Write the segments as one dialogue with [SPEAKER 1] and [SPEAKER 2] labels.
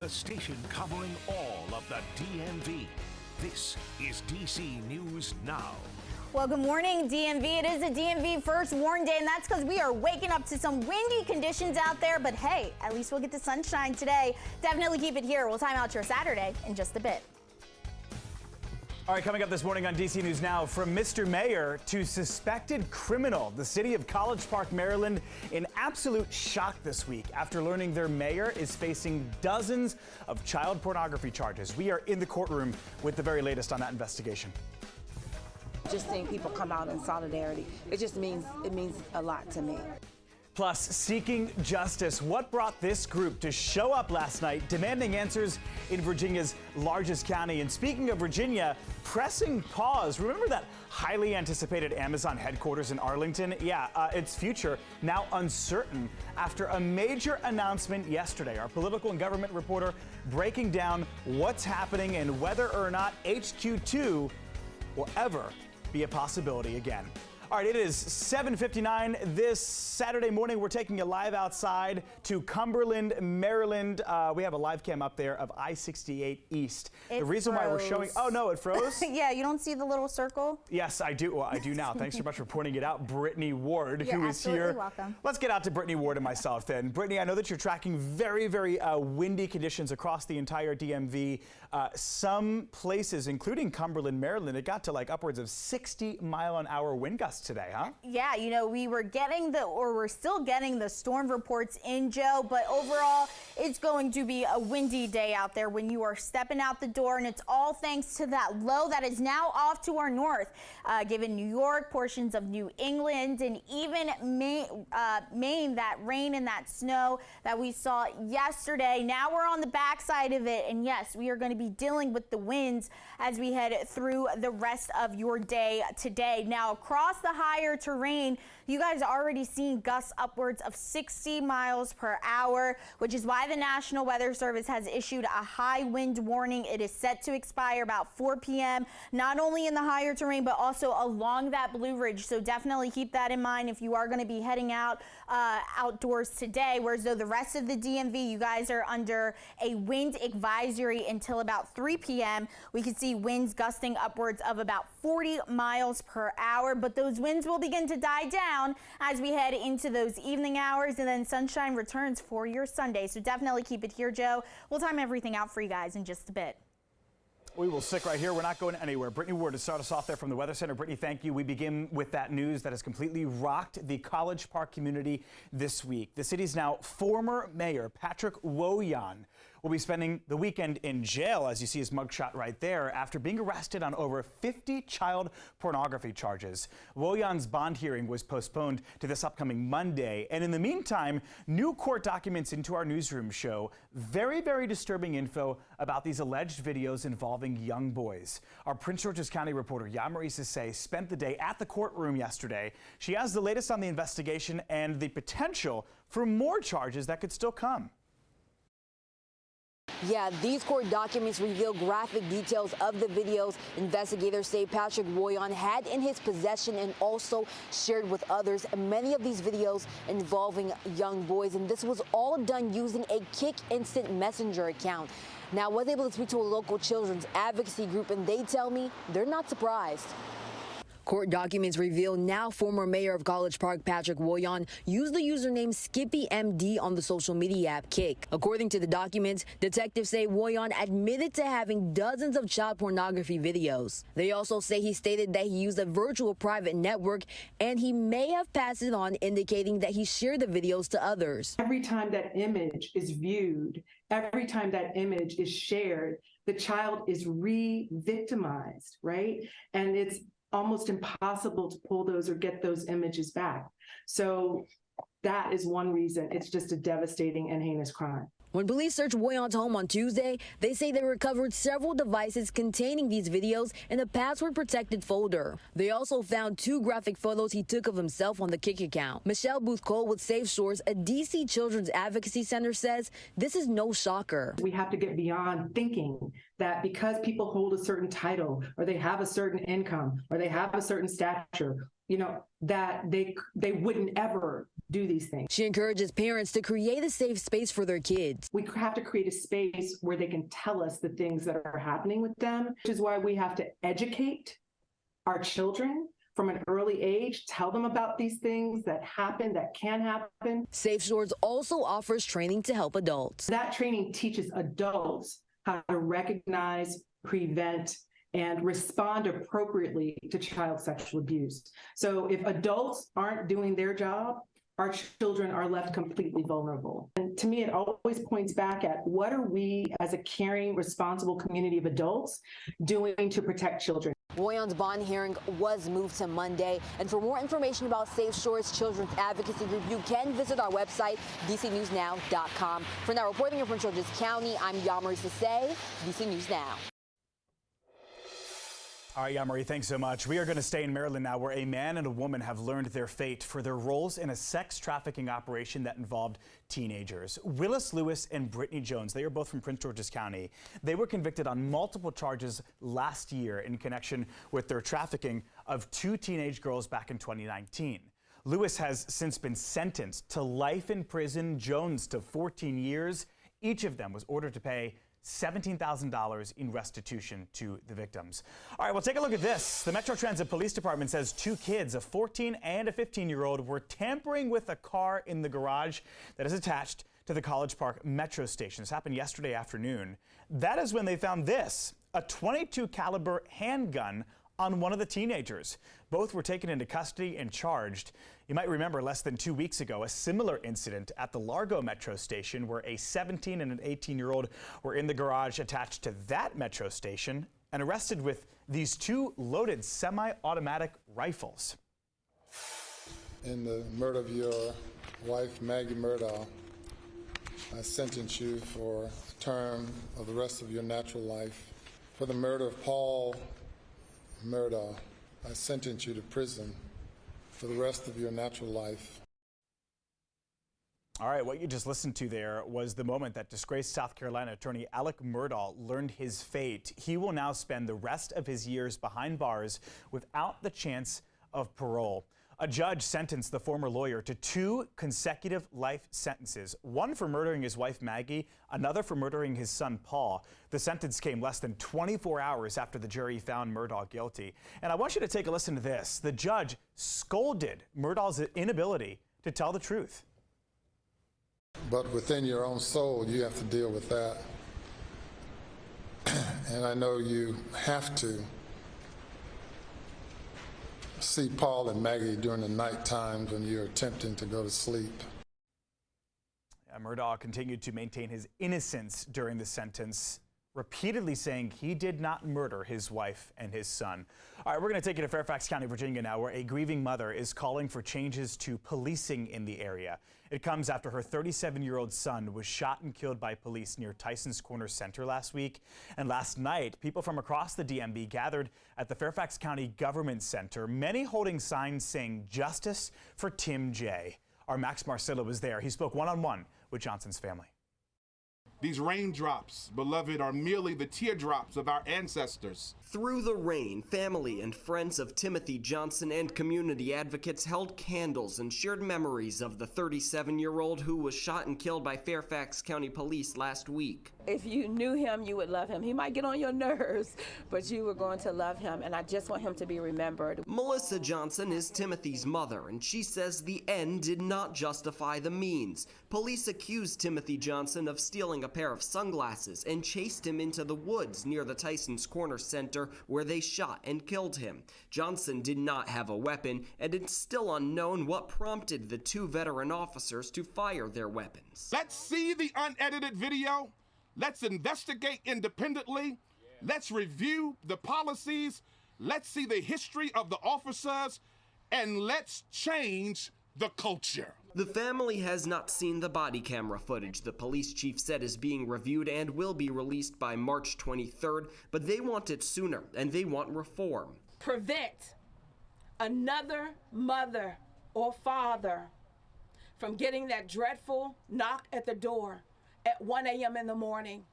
[SPEAKER 1] The station covering all of the DMV. This is DC News Now.
[SPEAKER 2] Well, good morning, DMV. It is a DMV First Warn Day, and that's because we are waking up to some windy conditions out there. But hey, at least we'll get the sunshine today. Definitely keep it here. We'll time out your Saturday in just a bit.
[SPEAKER 3] All right, coming up this morning on DC News Now, from Mr. Mayor to suspected criminal. The city of College Park, Maryland, in absolute shock this week after learning their mayor is facing dozens of child pornography charges. We are in the courtroom with the very latest on that investigation.
[SPEAKER 4] Just seeing people come out in solidarity, it means a lot to me.
[SPEAKER 3] Plus, seeking justice. What brought this group to show up last night demanding answers in Virginia's largest county? And speaking of Virginia, pressing pause. Remember that highly anticipated Amazon headquarters in Arlington? Yeah, its future now uncertain after a major announcement yesterday. Our political and government reporter breaking down what's happening and whether or not HQ2 will ever be a possibility again. All right, it is 7:59 this Saturday morning. We're taking you live outside to Cumberland, Maryland. We have a live cam up there of I-68 East. The reason why we're showing, oh no, it froze?
[SPEAKER 2] Yeah, you don't see the little circle?
[SPEAKER 3] Yes, I do. Well, I do now. Thanks so much for pointing it out. Brittany Ward, who is here.
[SPEAKER 2] You're welcome.
[SPEAKER 3] Let's get out to Brittany Ward and myself then. Brittany, I know that you're tracking very, very windy conditions across the entire DMV. Some places, including Cumberland, Maryland, it got to like upwards of 60-mile-an-hour wind gusts today, huh?
[SPEAKER 2] Yeah, you know, we're still getting the storm reports in, Joe, but overall it's going to be a windy day out there when you are stepping out the door, and it's all thanks to that low that is now off to our north, giving New York, portions of New England, and even Maine, that rain and that snow that we saw yesterday. Now we're on the backside of it, and yes, we are going to be dealing with the winds as we head through the rest of your day today. Now, across the higher terrain, you guys are already seeing gusts upwards of 60 miles per hour, which is why the National Weather Service has issued a high wind warning. It is set to expire about 4 p.m., not only in the higher terrain, but also along that Blue Ridge. So definitely keep that in mind if you are going to be heading out outdoors today, whereas though the rest of the DMV, you guys are under a wind advisory until about 3 p.m. We can see winds gusting upwards of about 40 miles per hour, but those winds will begin to die down as we head into those evening hours, and then sunshine returns for your Sunday. So definitely keep it here, Joe. We'll time everything out for you guys in just a bit.
[SPEAKER 3] We will stick right here. We're not going anywhere. Brittany Ward to start us off there from the Weather Center. Brittany, thank you. We begin with that news that has completely rocked the College Park community this week. The city's now former mayor, Patrick Woyan, will be spending the weekend in jail, as you see his mugshot right there, after being arrested on over 50 child pornography charges. Woyan's bond hearing was postponed to this upcoming Monday. And in the meantime, new court documents into our newsroom show very, very disturbing info about these alleged videos involving young boys. Our Prince George's County reporter, Yamarie Sisse, spent the day at the courtroom yesterday. She has the latest on the investigation and the potential for more charges that could still come.
[SPEAKER 5] Yeah, these court documents reveal graphic details of the videos investigators say Patrick Woyan had in his possession and also shared with others. Many of these videos involving young boys, and this was all done using a Kik Instant Messenger account. Now, I was able to speak to a local children's advocacy group, and they tell me they're not surprised. Court documents reveal now former mayor of College Park, Patrick Woyan, used the username SkippyMD on the social media app Kik. According to the documents, detectives say Woyan admitted to having dozens of child pornography videos. They also say he stated that he used a virtual private network, and he may have passed it on, indicating that he shared the videos to others.
[SPEAKER 6] Every time that image is viewed, every time that image is shared, the child is re-victimized, right? And it's almost impossible to pull those or get those images back. So that is one reason. It's just a devastating and heinous crime.
[SPEAKER 5] When police searched Woyan's home on Tuesday, they say they recovered several devices containing these videos in a password-protected folder. They also found 2 graphic photos he took of himself on the Kik account. Michelle Booth-Cole with Safe Shores, a D.C. Children's Advocacy Center, says this is no shocker.
[SPEAKER 6] We have to get beyond thinking that because people hold a certain title, or they have a certain income, or they have a certain stature, you know, that they wouldn't ever do these things.
[SPEAKER 5] She encourages parents to create a safe space for their kids.
[SPEAKER 6] We have to create a space where they can tell us the things that are happening with them, which is why we have to educate our children from an early age, tell them about these things that happen, that can happen.
[SPEAKER 5] Safe Shores also offers training to help adults.
[SPEAKER 6] That training teaches adults how to recognize, prevent, and respond appropriately to child sexual abuse. So if adults aren't doing their job, our children are left completely vulnerable. And to me, it always points back at what are we as a caring, responsible community of adults doing to protect children?
[SPEAKER 5] Woyon's bond hearing was moved to Monday. And for more information about Safe Shores Children's Advocacy Group, you can visit our website, dcnewsnow.com. For now, reporting from Georges County, I'm Yamari Sase, DC News Now.
[SPEAKER 3] All right, Yamari, thanks so much. We are going to stay in Maryland now, where a man and a woman have learned their fate for their roles in a sex trafficking operation that involved teenagers. Willis Lewis and Brittany Jones, they are both from Prince George's County. They were convicted on multiple charges last year in connection with their trafficking of 2 teenage girls back in 2019. Lewis has since been sentenced to life in prison, Jones to 14 years. Each of them was ordered to pay $17,000 in restitution to the victims. All right, well, take a look at this. The Metro Transit Police Department says 2 kids, a 14 and a 15-year-old, were tampering with a car in the garage that is attached to the College Park Metro station. This happened yesterday afternoon. That is when they found this, a .22 caliber handgun on one of the teenagers. Both were taken into custody and charged. You might remember less than 2 weeks ago, a similar incident at the Largo Metro station where a 17 and an 18-year-old were in the garage attached to that metro station and arrested with these 2 loaded semi-automatic rifles.
[SPEAKER 7] In the murder of your wife, Maggie Murdaugh, I sentence you for a term of the rest of your natural life. For the murder of Paul Murdaugh, I sentence you to prison for the rest of your natural life.
[SPEAKER 3] All right, what you just listened to there was the moment that disgraced South Carolina attorney Alec Murdaugh learned his fate. He will now spend the rest of his years behind bars without the chance of parole. A judge sentenced the former lawyer to 2 consecutive life sentences, one for murdering his wife Maggie, another for murdering his son Paul. The sentence came less than 24 hours after the jury found Murdaugh guilty. And I want you to take a listen to this. The judge scolded Murdaugh's inability to tell the truth.
[SPEAKER 7] But within your own soul, you have to deal with that. And I know you have to see Paul and Maggie during the night times when you're attempting to go to sleep.
[SPEAKER 3] Murdaugh continued to maintain his innocence during the sentence, repeatedly saying he did not murder his wife and his son. All right, we're going to take you to Fairfax County, Virginia now, where a grieving mother is calling for changes to policing in the area. It comes after her 37-year-old son was shot and killed by police near Tyson's Corner Center last week. And last night, people from across the DMV gathered at the Fairfax County Government Center, many holding signs saying justice for Tim J. Our Max Marcillo was there. He spoke one-on-one with Johnson's family.
[SPEAKER 8] These raindrops, beloved, are merely the teardrops of our ancestors.
[SPEAKER 9] Through the rain, family and friends of Timothy Johnson and community advocates held candles and shared memories of the 37-year-old who was shot and killed by Fairfax County Police last week.
[SPEAKER 4] If you knew him, you would love him. He might get on your nerves, but you were going to love him, and I just want him to be remembered.
[SPEAKER 9] Melissa Johnson is Timothy's mother, and she says the end did not justify the means. Police accused Timothy Johnson of stealing a pair of sunglasses and chased him into the woods near the Tyson's Corner Center, where they shot and killed him. Johnson did not have a weapon, and it's still unknown what prompted the 2 veteran officers to fire their weapons.
[SPEAKER 8] Let's see the unedited video. Let's investigate independently. Let's review the policies. Let's see the history of the officers, and let's change the culture.
[SPEAKER 9] The family has not seen the body camera footage the police chief said is being reviewed and will be released by March 23rd, but they want it sooner, and they want reform.
[SPEAKER 10] Prevent another mother or father from getting that dreadful knock at the door at 1 a.m. in the morning,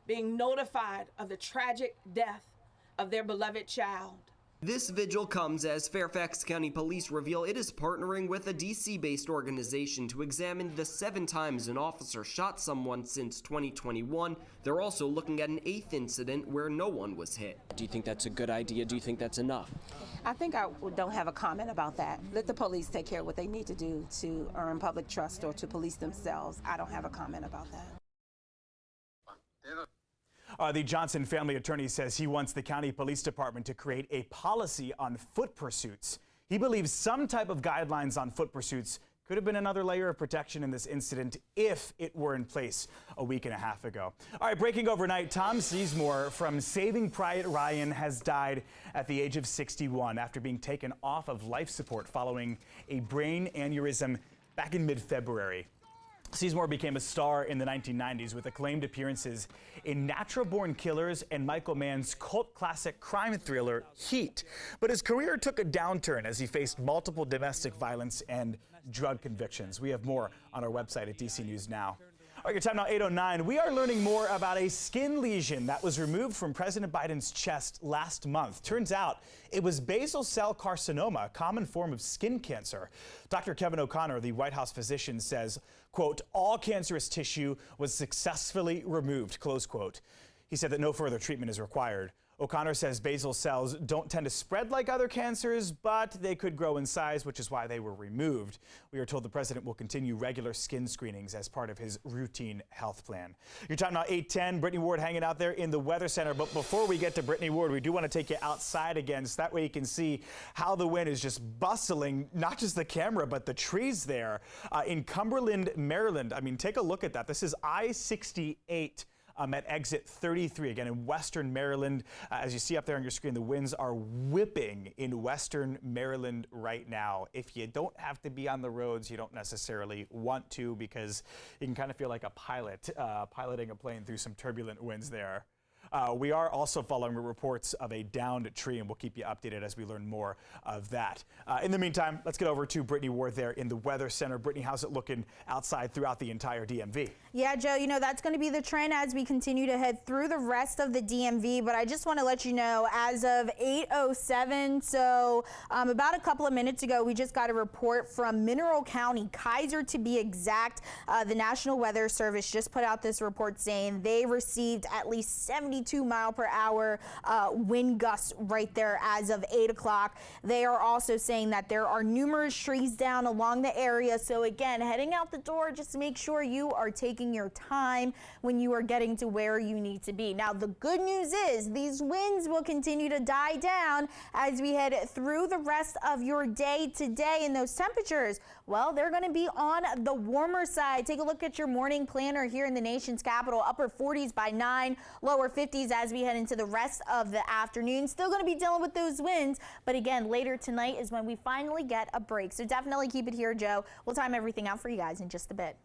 [SPEAKER 10] being notified of the tragic death of their beloved child.
[SPEAKER 9] This vigil comes as Fairfax County Police reveal it is partnering with a DC-based organization to examine the 7 times an officer shot someone since 2021. They're also looking at an 8th incident where no one was hit.
[SPEAKER 11] Do you think that's a good idea? Do you think that's enough?
[SPEAKER 4] I think I don't have a comment about that. Let the police take care of what they need to do to earn public trust or to police themselves. I don't have a comment about that.
[SPEAKER 3] The Johnson family attorney says he wants the county police department to create a policy on foot pursuits. He believes some type of guidelines on foot pursuits could have been another layer of protection in this incident if it were in place a week and a half ago. All right, breaking overnight, Tom Sizemore from Saving Private Ryan has died at the age of 61 after being taken off of life support following a brain aneurysm back in mid-February. Sizemore became a star in the 1990s with acclaimed appearances in Natural Born Killers and Michael Mann's cult classic crime thriller Heat. But his career took a downturn as he faced multiple domestic violence and drug convictions. We have more on our website at DC News Now. All right, your time now 8:09. We are learning more about a skin lesion that was removed from President Biden's chest last month. Turns out it was basal cell carcinoma, a common form of skin cancer. Dr. Kevin O'Connor, the White House physician, says, quote, all cancerous tissue was successfully removed, close quote. He said that no further treatment is required. O'Connor says basal cells don't tend to spread like other cancers, but they could grow in size, which is why they were removed. We are told the president will continue regular skin screenings as part of his routine health plan. Your time now 8:10. Brittany Ward hanging out there in the Weather Center. But before we get to Brittany Ward, we do want to take you outside again, so that way you can see how the wind is just bustling, not just the camera, but the trees there in Cumberland, Maryland. I mean, take a look at that. This is I-68. At exit 33, again in western Maryland. As you see up there on your screen, the winds are whipping in western Maryland right now. If you don't have to be on the roads, you don't necessarily want to, because you can kind of feel like a pilot piloting a plane through some turbulent winds there. We are also following reports of a downed tree, and we'll keep you updated as we learn more of that. In the meantime, let's get over to Brittany Ward there in the Weather Center. Brittany, how's it looking outside throughout the entire DMV?
[SPEAKER 2] Yeah, Joe, you know, that's going to be the trend as we continue to head through the rest of the DMV. But I just want to let you know, as of 8:07, so about a couple of minutes ago, we just got a report from Mineral County, Kaiser to be exact. The National Weather Service just put out this report saying they received at least 72-mile-per-hour wind gusts right there as of 8 o'clock. They are also saying that there are numerous trees down along the area. So again, heading out the door, just make sure you are taking your time when you are getting to where you need to be. Now, the good news is these winds will continue to die down as we head through the rest of your day today, and those temperatures, well, they're going to be on the warmer side. Take a look at your morning planner here in the nation's capital. Upper 40s by 9, lower 50s as we head into the rest of the afternoon. Still going to be dealing with those winds, but again, later tonight is when we finally get a break. So definitely keep it here, Joe. We'll time everything out for you guys in just a bit.